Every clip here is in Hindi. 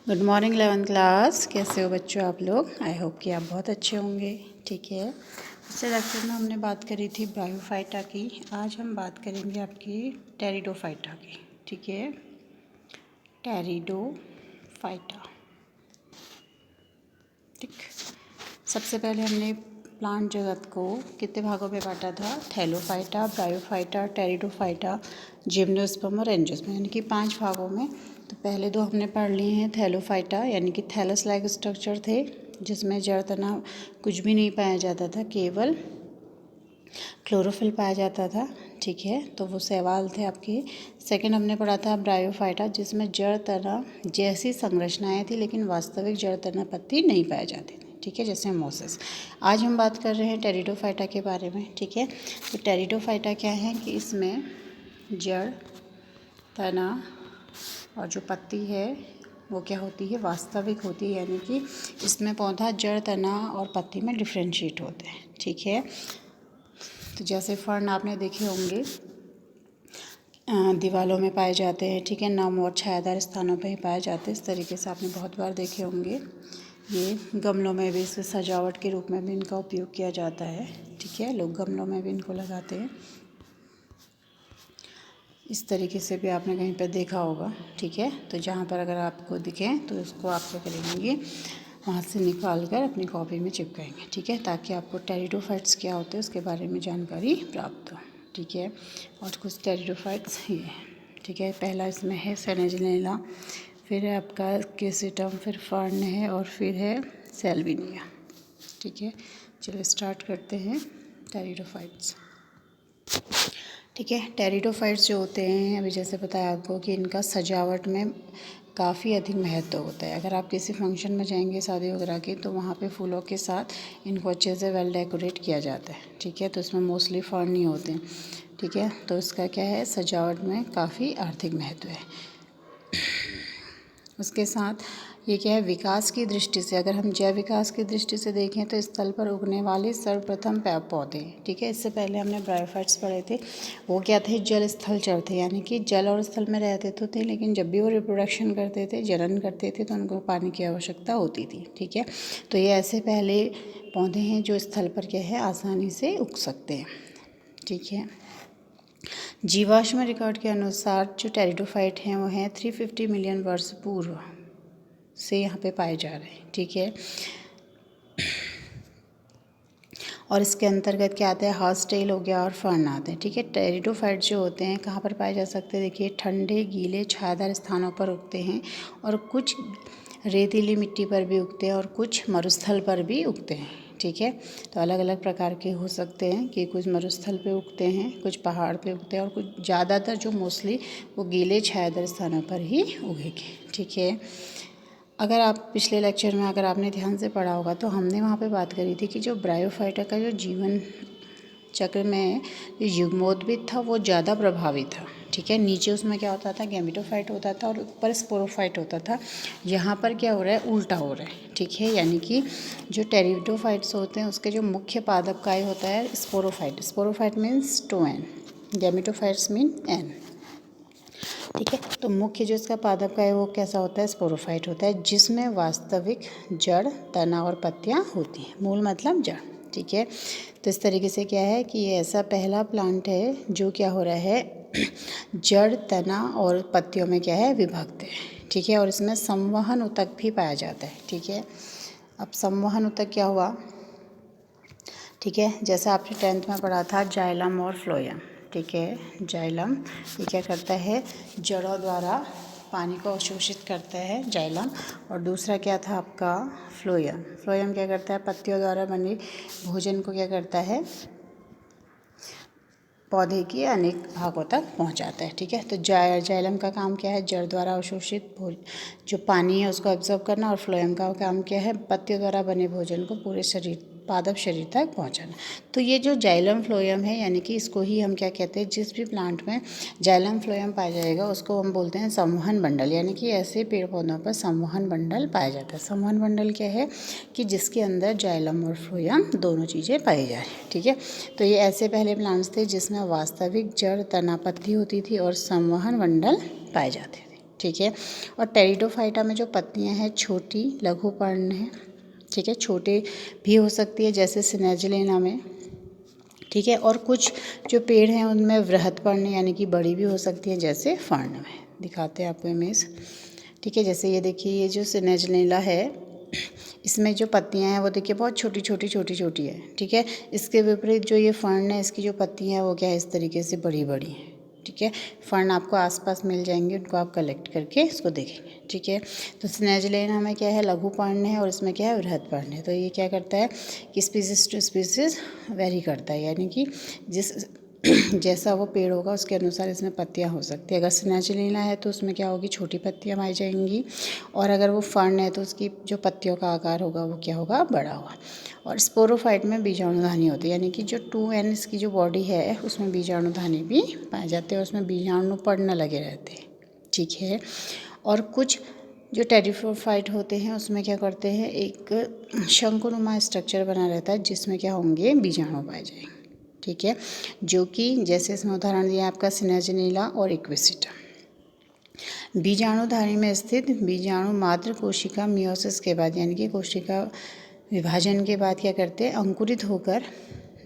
Good morning 11th class. कैसे हो बच्चों आप लोग? आई होप कि आप बहुत अच्छे होंगे। ठीक है, पिछले लेक्चर में हमने बात करी थी ब्रायोफाइटा की। आज हम बात करेंगे आपकी टेरिडोफाइटा की। ठीक है, टेरिडोफाइटा। ठीक, सबसे पहले हमने प्लांट जगत को कितने भागों में बांटा था? थैलोफाइटा, ब्रायोफाइटा, टेरिडोफाइटा, जिम्नोस्पर्म और एंजियोस्पर्म, यानी कि 5 भागों में। तो पहले 2 हमने पढ़ लिए हैं। थैलोफाइटा यानी कि थैलस लाइक स्ट्रक्चर थे, जिसमें जड़ तना कुछ भी नहीं पाया जाता था, केवल क्लोरोफिल पाया जाता था। ठीक है, तो वो सवाल थे आपके। सेकंड हमने पढ़ा था ब्रायोफाइटा, जिसमें जड़ तना जैसी संरचनाएं थी, लेकिन वास्तविक जड़ तना पत्ती नहीं पाए जाते थे। ठीक है, जैसे मोसेस। आज हम बात कर रहे हैं टेरिडोफाइटा के बारे में। ठीक है, तो टेरिडोफाइटा क्या है कि इसमें जड़ तना और जो पत्ती है वो क्या होती है? वास्तविक होती है, यानी कि इसमें पौधा जड़ तना और पत्ती में डिफ्रेंशिएट होते हैं। ठीक है, तो जैसे फर्न आपने देखे होंगे दीवारों में पाए जाते हैं। ठीक है, नम और छायादार स्थानों पर ही पाए जाते हैं। इस तरीके से आपने बहुत बार देखे होंगे। ये गमलों में भी इसे सजावट के रूप में भी इनका उपयोग किया जाता है। ठीक है, लोग गमलों में भी इनको लगाते हैं। इस तरीके से भी आपने कहीं पर देखा होगा। ठीक है, तो जहाँ पर अगर आपको दिखे तो उसको आप क्या करेंगे, वहाँ से निकाल कर अपनी कॉपी में चिपकाएंगे। ठीक है, ताकि आपको टेरिडोफाइट्स क्या होते हैं उसके बारे में जानकारी प्राप्त हो। ठीक है, और कुछ टेरिडोफाइट्स ये हैं। ठीक है, पहला इसमें है सेनेजिनेला, फिर है आपका क्यूसिटम, फिर फर्न है, और फिर है सेल्विनिया। ठीक है, चलो स्टार्ट करते हैं टेरिडोफाइट्स। ठीक है, टेरिडोफाइट्स जो होते हैं, अभी जैसे बताया आपको कि इनका सजावट में काफ़ी अधिक महत्व होता है। अगर आप किसी फंक्शन में जाएंगे शादी वगैरह की, तो वहाँ पे फूलों के साथ इनको अच्छे से वेल डेकोरेट किया जाता है। ठीक है, तो इसमें मोस्टली फर्न ही होते हैं। ठीक है, तो इसका क्या है, सजावट में काफ़ी आर्थिक महत्व है। उसके साथ ये क्या है, विकास की दृष्टि से, अगर हम जैव विकास की दृष्टि से देखें तो स्थल पर उगने वाले सर्वप्रथम पौधे। ठीक है, इससे पहले हमने ब्रायोफाइट्स पढ़े थे। वो क्या थे? जल स्थल चर थे, यानी कि जल और स्थल में रहते तो थे, लेकिन जब भी वो रिप्रोडक्शन करते थे, जनन करते थे, तो उनको पानी की आवश्यकता होती थी। ठीक है, तो ये ऐसे पहले पौधे हैं जो स्थल पर क्या है, आसानी से उग सकते हैं। ठीक है, जीवाश्म रिकॉर्ड के अनुसार जो टेरिडोफाइट हैं वो हैं 350 मिलियन वर्ष पूर्व से यहाँ पे पाए जा रहे हैं। ठीक है, और इसके अंतर्गत क्या आता है, हॉर्सटेल हो गया और फर्न आते हैं। ठीक है, टेरिडोफाइट जो होते हैं कहाँ पर पाए जा सकते हैं? देखिए, ठंडे गीले छायादार स्थानों पर उगते हैं, और कुछ रेतीली मिट्टी पर भी उगते हैं, और कुछ मरुस्थल पर भी उगते हैं। ठीक है, तो अलग अलग प्रकार के हो सकते हैं कि कुछ मरुस्थल पे उगते हैं, कुछ पहाड़ पे उगते हैं, और कुछ ज़्यादातर जो मोस्टली वो गीले छायादार स्थानों पर ही उगेंगे। ठीक है, अगर आप पिछले लेक्चर में अगर आपने ध्यान से पढ़ा होगा तो हमने वहाँ पे बात करी थी कि जो ब्रायोफाइटा का जो जीवन चक्र में जो युग्मोद्भिद था वो ज़्यादा प्रभावी था। ठीक है, नीचे उसमें क्या होता था, गैमेटोफाइट होता था, और ऊपर स्पोरोफाइट होता था। यहाँ पर क्या हो रहा है, उल्टा हो रहा है। ठीक है, यानी कि जो टेरिडोफाइट्स होते हैं उसके जो मुख्य पादप काय होता है sporophyte. Sporophyte means 2n, gametophytes mean n। ठीक है, तो मुख्य जो इसका पादप का है वो कैसा होता है, स्पोरोफाइट होता है, जिसमें वास्तविक जड़, तना और पत्तियां होती हैं। मूल मतलब जड़। ठीक है, तो इस तरीके से क्या है कि ये ऐसा पहला प्लांट है जो क्या हो रहा है, जड़, तना और पत्तियों में क्या है, विभक्त है। ठीक है, और इसमें संवहन ऊतक भी पाया जाता है। ठीक है, अब संवहन ऊतक क्या हुआ? ठीक है, जैसा आपने 10th में पढ़ा था, जाइलम और फ्लोएम। ठीक है, जाइलम ये क्या करता है, जड़ों द्वारा पानी को अवशोषित करता है, जाइलम। और दूसरा क्या था आपका, फ्लोएम। फ्लोएम क्या करता है, पत्तियों द्वारा बने भोजन को क्या करता है, पौधे के अनेक भागों तक पहुंचाता है। ठीक है, तो जाइलम का काम क्या है, जड़ द्वारा अवशोषित जो पानी है उसको एब्जॉर्ब करना, और फ्लोएम का काम क्या है, पत्तियों द्वारा बने भोजन को पूरे शरीर, पादप शरीर तक पहुंचाना। तो ये जो जाइलम फ्लोएम है, यानी कि इसको ही हम क्या कहते हैं, जिस भी प्लांट में जाइलम फ्लोएम पाया जाएगा उसको हम बोलते हैं संवहन मंडल, यानी कि ऐसे पेड़ पौधों पर संवहन मंडल पाया जाता है। संवहन मंडल क्या है कि जिसके अंदर जाइलम और फ्लोएम दोनों चीज़ें पाई जा रही हैं। ठीक है, तो ये ऐसे पहले प्लांट्स थे जिसमें वास्तविक जड़, तना, पत्ती होती थी और संवहन मंडल पाए जाते थे। ठीक है। और टेरिडोफाइटा में जो पत्तियां हैं छोटी लघु पर्ण है, ठीक है, छोटे भी हो सकती है जैसे सिनेजिलिना में, ठीक है। और कुछ जो पेड़ हैं उनमें वृहद पर्ण यानी कि बड़ी भी हो सकती है जैसे फर्ण में। दिखाते हैं आपको इमेज, ठीक है। जैसे ये देखिए, ये जो सिनेजिलिना है इसमें जो पत्तियां हैं वो देखिए बहुत छोटी छोटी छोटी छोटी है, ठीक है। इसके विपरीत जो ये फर्ण है इसकी जो पत्तियां हैं वो क्या है, इस तरीके से बड़ी बड़ी हैं, ठीक है। फर्ण आपको आसपास मिल जाएंगे, उनको आप कलेक्ट करके इसको देखेंगे, ठीक है। तो सिनेजिलिना में क्या है, लघु पर्ण है और इसमें क्या है, वृहद पर्ण है। तो ये क्या करता है कि स्पीसीज टू स्पीसीज वेरी करता है, यानी कि जिस जैसा वो पेड़ होगा उसके अनुसार इसमें पत्तियां हो सकती है। अगर सिनेजिलिना है तो उसमें क्या होगी, छोटी पत्तियां पाई जाएंगी, और अगर वो फर्ण है तो उसकी जो पत्तियों का आकार होगा वो क्या होगा, बड़ा होगा। और स्पोरोफाइट में बीजाणुधानी होती है, यानी कि जो 2N इसकी जो बॉडी है उसमें बीजाणुधानी भी पाए जाते हैं और उसमें बीजाणु पड़ने लगे रहते हैं, ठीक है। और कुछ जो टेरिडोफाइट होते हैं उसमें क्या करते हैं, एक शंकुनुमा स्ट्रक्चर बना रहता है जिसमें क्या होंगे, बीजाणु पाए जाएंगे, ठीक है। जो कि जैसे इसमें उदाहरण दिया आपका सिनेजिलिना और इक्वेसिटा। बीजाणुधानी में स्थित बीजाणु मात्र कोशिका मियोसिस के बाद यानी कि कोशिका विभाजन के बाद क्या करते हैं, अंकुरित होकर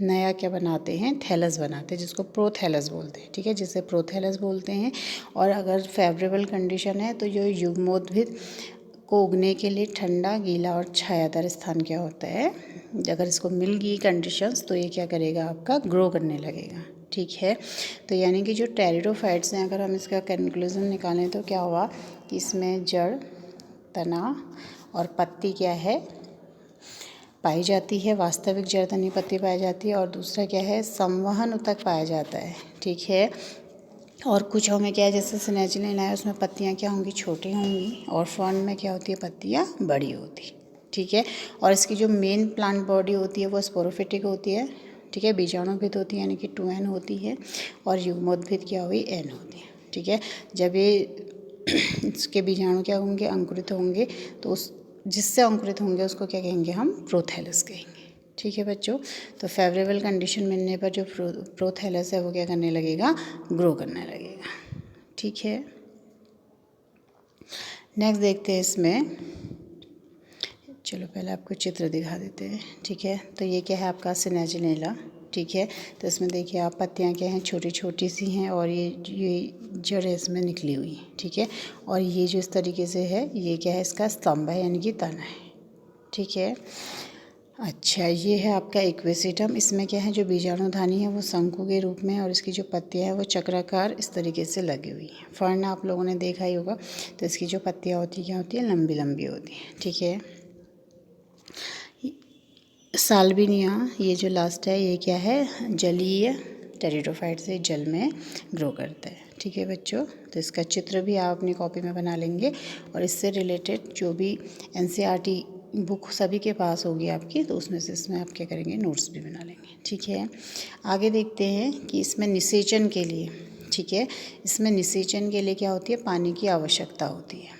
नया क्या बनाते हैं, थैलस बनाते हैं जिसको प्रोथैलस बोलते हैं, ठीक है, जिसे प्रोथैलस बोलते हैं। और अगर फेवरेबल कंडीशन है तो जो युग्मोद्भिद को उगने के लिए ठंडा, गीला और छायादार स्थान क्या होता है, अगर इसको मिल गई कंडीशंस तो ये क्या करेगा, आपका ग्रो करने लगेगा, ठीक है। तो यानी कि जो टेरिडोफाइट्स हैं, अगर हम इसका कंक्लूजन निकालें तो क्या हुआ कि इसमें जड़, तना और पत्ती क्या है, पाई जाती है, वास्तविक जड़ तनी पत्ती पाई जाती है। और दूसरा क्या है, संवहन ऊतक पाया जाता है, ठीक है। और कुछ में क्या है, जैसे सिनेजिलिना है उसमें पत्तियां क्या होंगी, छोटी होंगी, और फर्न में क्या होती है, पत्तियां बड़ी होती, ठीक है। और इसकी जो मेन प्लांट बॉडी होती है वो स्पोरोफिटिक होती है, ठीक है, बीजाणुभिद होती है यानी कि 2N होती है, और युग्मोद्भिद क्या हुई, N होती है, ठीक है। जब ये इसके बीजाणु क्या होंगे, अंकुरित होंगे, तो उस जिससे अंकुरित होंगे उसको क्या कहेंगे, हम प्रोथैलस कहेंगे, ठीक है बच्चों। तो फेवरेबल कंडीशन मिलने पर जो प्रोथैलस है वो क्या करने लगेगा, ग्रो करने लगेगा, ठीक है। नेक्स्ट देखते हैं इसमें, चलो पहले आपको चित्र दिखा देते हैं, ठीक है। तो ये क्या है आपका सिनेजिलिना, ठीक है। तो इसमें देखिए आप पत्तियां क्या हैं, छोटी छोटी सी हैं, और ये जड़ है इसमें निकली हुई है, ठीक है। और ये जो इस तरीके से है ये क्या है, इसका स्तंभ है यानी कि तना है, ठीक है। अच्छा, ये है आपका इक्वेसिटम। इसमें क्या है, जो बीजाणुधानी है वो शंकु के रूप में है और इसकी जो पत्तियां हैं वो चक्राकार इस तरीके से लगी हुई हैं। फर्ण आप लोगों ने देखा ही होगा, तो इसकी जो पत्तियां होती हैं क्या होती है, लंबी लंबी होती हैं, ठीक है। साल्विनिया ये जो लास्ट है ये क्या है, जलीय टेरिडोफाइट से जल में ग्रो करता है, ठीक है बच्चों। तो इसका चित्र भी आप अपनी कॉपी में बना लेंगे, और इससे रिलेटेड जो भी NCERT बुक सभी के पास होगी आपकी, तो उसमें से इसमें आप क्या करेंगे, नोट्स भी बना लेंगे, ठीक है। आगे देखते हैं कि इसमें निषेचन के लिए, ठीक है, इसमें निषेचन के लिए क्या होती है, पानी की आवश्यकता होती है,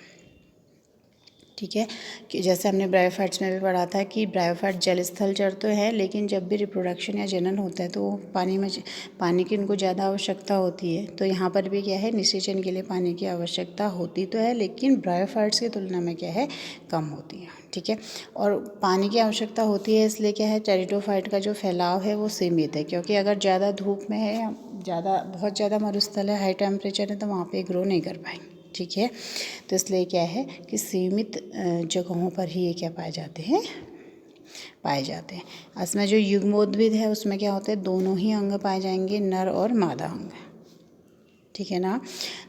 ठीक है। कि जैसे हमने ब्रायोफाइट्स में भी पढ़ा था कि ब्रायोफाइट जल स्थल चर तो है, लेकिन जब भी रिप्रोडक्शन या जनन होता है तो वो पानी की उनको ज़्यादा आवश्यकता होती है। तो यहाँ पर भी क्या है, निषेचन के लिए पानी की आवश्यकता होती तो है, लेकिन ब्रायोफाइट्स की तुलना में क्या है, कम होती है, ठीक है। और पानी की आवश्यकता होती है इसलिए क्या है, टेरिडोफाइट का जो फैलाव है वो सीमित है, क्योंकि अगर ज़्यादा धूप में है या बहुत ज़्यादा मरुस्थल है, हाई टेम्परेचर है, तो वहाँ पर ग्रो नहीं कर पाएंगे, ठीक है। तो इसलिए क्या है कि सीमित जगहों पर ही ये क्या पाए जाते हैं, इसमें जो युग्मोद्भिद है उसमें क्या होता है, दोनों ही अंग पाए जाएंगे, नर और मादा अंग, ठीक है ना।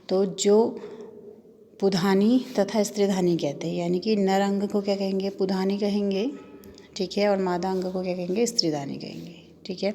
तो जो पुधानी तथा स्त्रीधानी कहते हैं, यानी कि नर अंग को क्या कहेंगे, पुधानी कहेंगे, ठीक है, और मादा अंग को क्या कहेंगे, स्त्रीधानी कहेंगे, ठीक है।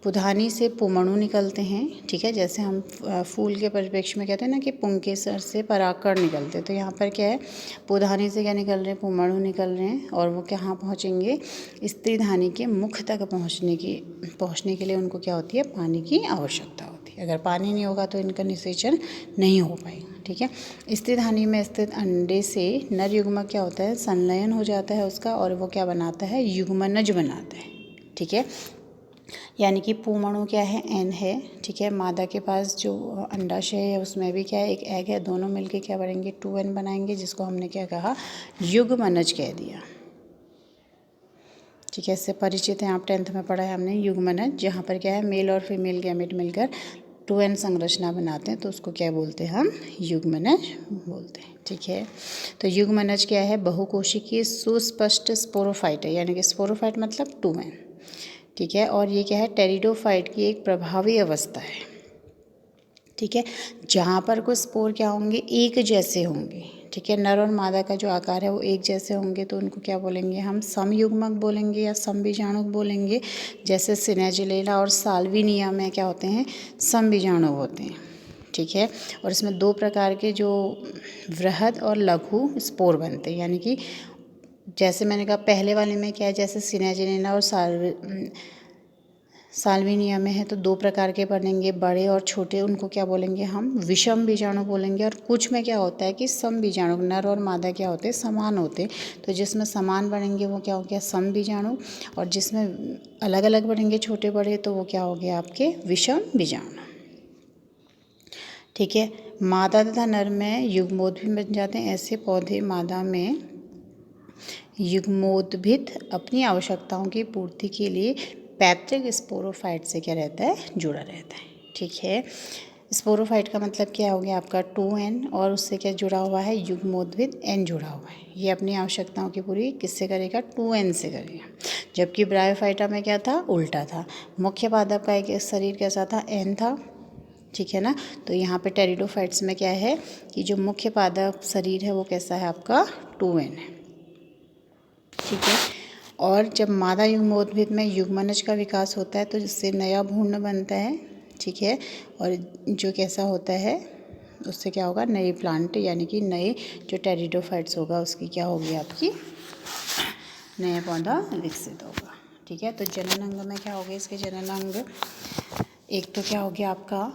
पुधानी से पुमणु निकलते हैं, ठीक है, जैसे हम फूल के परिप्रेक्ष्य में कहते हैं ना कि पुंकेसर से परागकण निकलते हैं, तो यहाँ पर क्या है, पुधानी से क्या निकल रहे हैं, पुमणु निकल रहे हैं, और वो कहाँ पहुँचेंगे, स्त्रीधानी के मुख तक पहुँचने के लिए उनको क्या होती है, पानी की आवश्यकता होती है। अगर पानी नहीं होगा तो इनका निषेचन नहीं हो पाएगा, ठीक है। स्त्रीधानी में स्थित अंडे से नर युग्मक क्या होता है, संलयन हो जाता है उसका, और वो क्या बनाता है, युग्मनज बनाता है, ठीक है। यानी कि पूर्णाणु क्या है, n है, ठीक है। मादा के पास जो अंडाशय है उसमें भी क्या है, एक एग है, दोनों मिलके क्या बनेंगे, 2n बनाएंगे, जिसको हमने क्या कहा, युग्मनज कह दिया, ठीक है। इससे परिचित हैं आप, 10th में पढ़ा है हमने युग्मनज, जहाँ पर क्या है, मेल और फीमेल गैमेट मिलकर 2n संरचना बनाते हैं, तो उसको क्या बोलते हैं हम, युग्मनज बोलते हैं, ठीक है। तो युग्मनज क्या है, बहुकोशिकीय सुस्पष्ट स्पोरोफाइट है, यानी कि स्पोरोफाइट मतलब 2n, ठीक है। और ये क्या है, टेरिडोफाइट की एक प्रभावी अवस्था है, ठीक है, जहाँ पर कुछ स्पोर क्या होंगे, एक जैसे होंगे, ठीक है। नर और मादा का जो आकार है वो एक जैसे होंगे, तो उनको क्या बोलेंगे हम, समयुग्मक बोलेंगे या समबीजाणुक बोलेंगे। जैसे सिनेजिलेला और साल्विनिया में क्या होते हैं, समबीजाणु होते हैं, ठीक है। और इसमें 2 प्रकार के जो वृहद और लघु स्पोर बनते हैं, यानी कि जैसे मैंने कहा पहले वाले में क्या है, जैसे सिनेजिलेला और साल्विनिया में है तो 2 प्रकार के बनेंगे, बड़े और छोटे, उनको क्या बोलेंगे हम, विषम बीजाणु बोलेंगे। और कुछ में क्या होता है कि सम बीजाणु, नर और मादा क्या होते हैं, समान होते हैं, तो जिसमें समान बनेंगे वो क्या हो गया, सम बीजाणु, और जिसमें अलग अलग बनेंगे छोटे बड़े तो वो क्या हो गया आपके विषम बीजाणु, ठीक है। मादा तथा नर में युग्मोद्भिद बन जाते हैं। ऐसे पौधे मादा में युग्मोद्भिद अपनी आवश्यकताओं की पूर्ति के लिए पैतृक स्पोरोफाइट से क्या रहता है, जुड़ा रहता है, ठीक है। स्पोरोफाइट का मतलब क्या हो गया आपका 2n, और उससे क्या जुड़ा हुआ है, युग्मोद्भिद n जुड़ा हुआ है। ये अपनी आवश्यकताओं की पूरी किससे करेगा, 2n से करेगा। जबकि ब्रायोफाइटा में क्या था, उल्टा था, मुख्य पादप का एक शरीर कैसा था, n था, ठीक है ना। तो यहाँ पे टेरिडोफाइट्स में क्या है कि जो मुख्य पादप शरीर है वो कैसा है आपका, 2n है, ठीक है। और जब मादा युग्मोद्भिद में युग्मनज का विकास होता है तो जिससे नया भ्रूण बनता है, ठीक है। और जो कैसा होता है उससे क्या होगा, नए प्लांट यानी कि नए जो टेरिडोफाइट्स होगा उसकी क्या होगी आपकी, नया पौधा विकसित होगा, ठीक है। तो जनन अंग में क्या हो गया, इसके जनन अंग, एक तो क्या हो गया आपका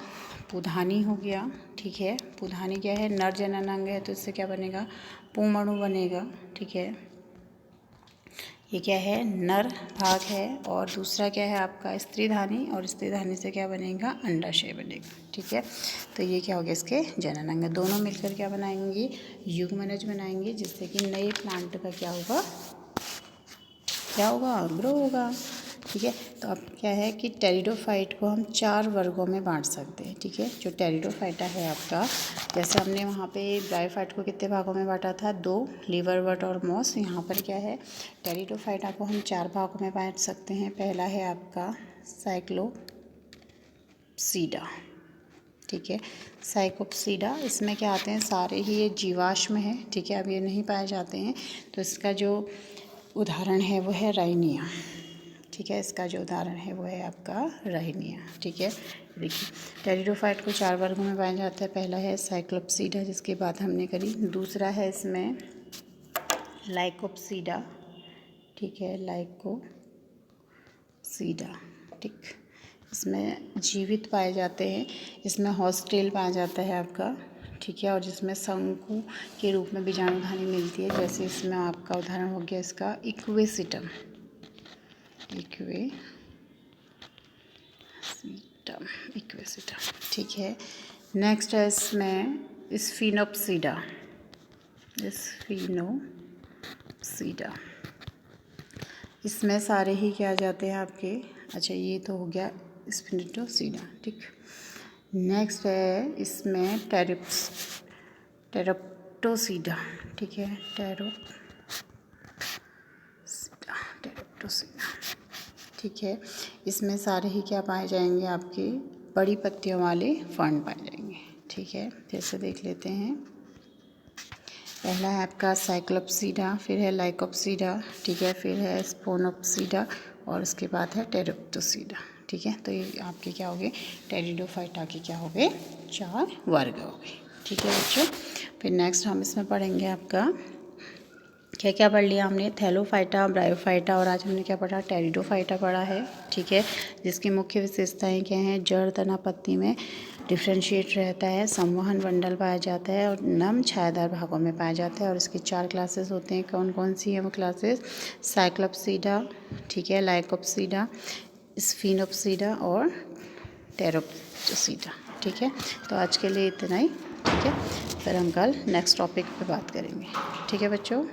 पुधानी हो गया, ठीक है। पुधानी क्या है, नर जनन अंग है, तो इससे क्या बनेगा, पुंमणु बनेगा, ठीक है। ये क्या है, नर भाग है। और दूसरा क्या है आपका स्त्रीधानी, और स्त्रीधानी से क्या बनेगा, अंडाशय बनेगा, ठीक है। तो ये क्या हो गया, इसके जनन अंग, दोनों मिलकर क्या बनाएंगे, युग्मनज बनाएंगे, जिससे कि नए प्लांट का क्या होगा, ग्रो होगा, ठीक है। तो अब क्या है कि टेरिडोफाइट को हम 4 वर्गों में बांट सकते हैं, ठीक है। जो टेरिडोफाइटा है आपका, जैसे हमने वहाँ पे ब्रायोफाइट को कितने भागों में बांटा था, 2, लीवरवर्ट और मॉस। यहाँ पर क्या है, टेरिडोफाइटा को हम 4 भागों में बांट सकते हैं। पहला है आपका साइक्लोप्सीडा, ठीक है। साइकोप्सीडा, इसमें क्या आते हैं, सारे ही ये जीवाश्म है, ठीक है। अब ये नहीं पाए जाते हैं, तो इसका जो उदाहरण है वो है राइनिया, ठीक है। इसका जो उदाहरण है वो है आपका राइनिया, ठीक है। देखिए टेरिडोफाइट को 4 वर्गों में पाया जाता है। पहला है साइक्लोप्सीडा, जिसकी बात हमने करी। दूसरा है इसमें लाइकोप्सीडा, ठीक है, लाइकोप्सीडा, ठीक। इसमें जीवित पाए जाते हैं। इसमें हॉस्टेल पाया जाता है आपका, ठीक है। और जिसमें शंकु के रूप में बीजाणुधानी मिलती है, जैसे इसमें आपका उदाहरण हो गया इसका इक्वेसिटम, इक्वेसिटम, ठीक है। नेक्स्ट है इसमें स्फिनोप्सीडा, इसमें सारे ही क्या आ जाते हैं आपके, अच्छा ये तो हो गया स्फिनोप्सीडा, ठीक। नेक्स्ट है इसमें टेरिप्टोसीडा, ठीक है, टेरिप्टोसीडा, ठीक है। इसमें सारे ही क्या पाए जाएंगे, आपके बड़ी पत्तियों वाले फर्न पाए जाएंगे, ठीक है। जैसे देख लेते हैं, पहला है आपका साइक्लोप्सीडा, फिर है लाइकोप्सीडा, ठीक है, फिर है स्पोनोप्सीडा, और उसके बाद है टेरिप्टोसीडा, ठीक है। तो ये आपके क्या हो गए, टेरिडोफाइटा के क्या हो गए, 4 वर्ग हो गए, ठीक है बच्चों। फिर नेक्स्ट हम इसमें पढ़ेंगे आपका क्या क्या पढ़ लिया हमने, थैलोफाइटा, ब्रायोफाइटा, और आज हमने क्या पढ़ा, टेरिडोफाइटा पढ़ा है, ठीक है। जिसकी मुख्य विशेषताएं क्या हैं, जड़ तना पत्ती में डिफ्रेंशिएट रहता है, संवहन मंडल पाया जाता है, और नम छायादार भागों में पाया जाता है। और इसकी 4 क्लासेस होते हैं, कौन कौन सी है वो क्लासेस, साइक्लोप्सीडा, ठीक है, लाइकोप्सीडा, स्फिनोप्सिडा और टेरोप्सिडा। ठीक है, तो आज के लिए इतना ही। ठीक है, फिर हम कल नेक्स्ट टॉपिक पे बात करेंगे। ठीक है बच्चों।